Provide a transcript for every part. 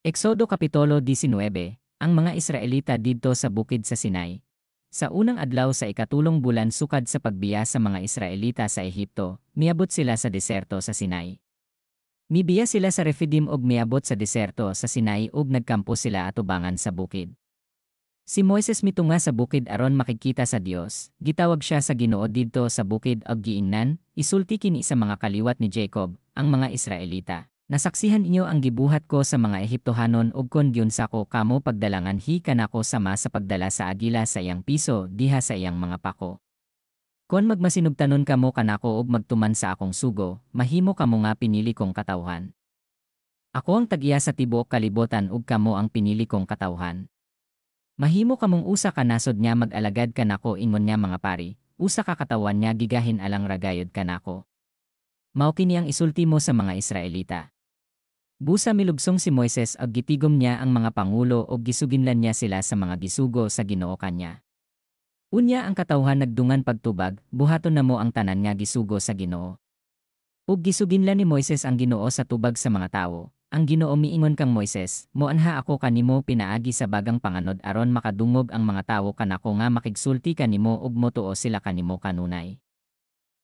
Eksodo Kapitulo 19, ang mga Israelita didto sa bukid sa Sinai. Sa unang adlaw sa ikatulong bulan sukad sa pagbiya sa mga Israelita sa Ehipto, miabot sila sa deserto sa Sinai. Mibiya sila sa Refidim ug miabot sa deserto sa Sinai ug nagkampo sila atubangan sa bukid. Si Moises mitunga sa bukid aron makikita sa Dios, gitawag siya sa Ginoo didto sa bukid ug giingnan, isulti kini sa mga kaliwat ni Jacob, ang mga Israelita. Nasaksihan inyo ang gibuhat ko sa mga Ehiptohanon ug kon gyud sako kamo pagdalangan hi kanako sama sa pagdala sa agila sa iyang piso diha sa iyang mga pako. Kon magmasinugtanon kamo kanako ug magtuman sa akong sugo, mahimo kamo nga pinili kong katawhan. Ako ang tagiya sa tibuok kalibutan ug kamo ang pinili kong katawhan. Mahimo kamong usa ka nasod niya mag-alagad kanako ingon niya mga pari, usa ka katawan niya gigahin alang ragayod kanako. Mao kini ang isulti mo sa mga Israelita. Busa milubsong si Moises ag gitigom niya ang mga pangulo o gisuginlan niya sila sa mga gisugo sa Ginoo kanya. Unya ang katawhan nagdungan pagtubag, buhaton namo ang tanan nga gisugo sa Ginoo. Ug gisuginlan ni Moises ang Ginoo sa tubag sa mga tawo. Ang Ginoo miingon kang Moises, moanha ako kanimo pinaagi sa bagang panganod aron makadungog ang mga tawo kanako nga makigsulti kanimo ug motuo sila kanimo kanunay.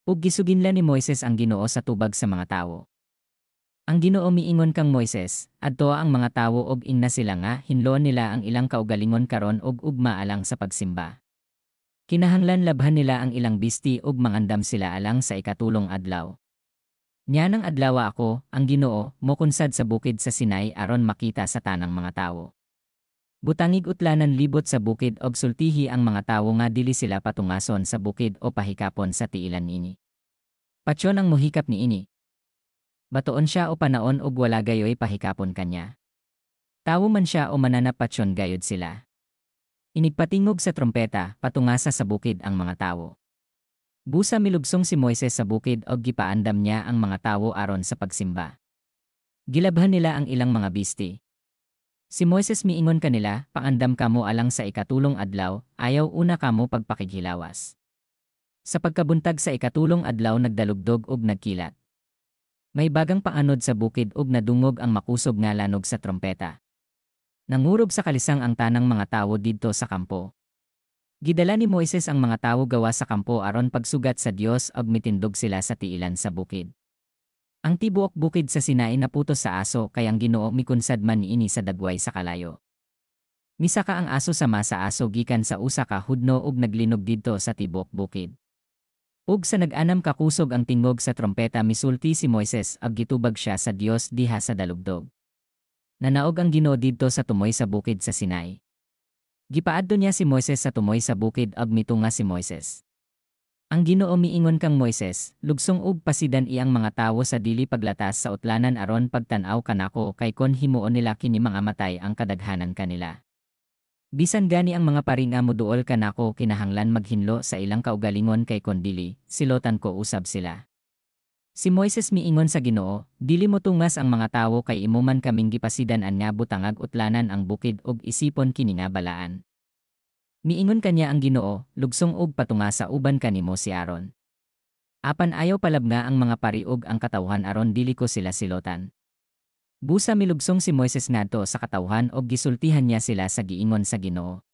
Ug gisuginlan ni Moises ang Ginoo sa tubag sa mga tawo. Ang Ginoo miingon kang Moises, adto ang mga tawo og ingna sila nga hinloon nila ang ilang kaugalingon karon og ugma alang sa pagsimba. Kinahanglan labhan nila ang ilang bisti ug mangandam sila alang sa ikatulong adlaw. Nya nang adlaw ako, ang Ginoo, mokunsad sa bukid sa Sinai aron makita sa tanang mga tawo. Butangig utlanan libot sa bukid og sultihi ang mga tawo nga dili sila patungason sa bukid o pahikapon sa tiilan ini. Patyon ang mohikap niini. Batoon siya o panaon og wala gayoy pahikapon kanya. Tawo man siya o mananap patyon gayod sila. Inigpatingog sa trompeta, patungasa sa bukid ang mga tawo. Busa milubsong si Moises sa bukid og gipaandam niya ang mga tawo aron sa pagsimba. Gilabhan nila ang ilang mga bisti. Si Moises miingon kanila, paandam kamo alang sa ikatulong adlaw, ayaw una kamo pagpakighilawas. Sa pagkabuntag sa ikatulong adlaw nagdalugdog ug nagkilat. May bagang paanod sa bukid ug nadungog ang makusog nga lanog sa trompeta. Nangurob sa kalisang ang tanang mga tawo didto sa kampo. Gidala ni Moises ang mga tawo gawa sa kampo aron pagsugat sa Dios ug mitindog sila sa tiilan sa bukid. Ang tibuok bukid sa Sinai naputos sa aso kay ang Ginoo mikunsad man niini sa dagway sa kalayo. Misaka ang aso sama sa aso gikan sa usa ka hudno ug naglinog didto sa tibuok bukid. Ug sa nag-anam kakusog ang tingog sa trompeta misulti si Moises ag gitubag siya sa Dios diha sa dalugdog. Nanaog ang Ginoo didto sa tumoy sa bukid sa Sinai. Gipaadto niya si Moises sa tumoy sa bukid ag mitunga si Moises. Ang Ginoo miingon kang Moises, lugsong ug pasidan iyang mga tawo sa dili paglatas sa utlanan aron pagtan-aw kanako kay kon himuon nila kini mga matay ang kadaghanan kanila. Bisan gani ang mga pari nga moduol kanako kinahanglan maghinlo sa ilang kaugalingon kay kon dili, silotan ko usab sila. Si Moises miingon sa Ginoo, dili mo tungas ang mga tawo kay imuman kaming gipasidan-an nga butangag utlanan ang bukid ug isipon kini nga balaan. Miingon kanya ang Ginoo, lugsong ug patunga sa uban kanimo si Aaron. Apan ayaw palabnga ang mga pari ug ang katawhan aron dili ko sila silotan. Busa milubsong si Moises ngadto sa katawhan og gisultihan niya sila sa giingon sa Ginoo.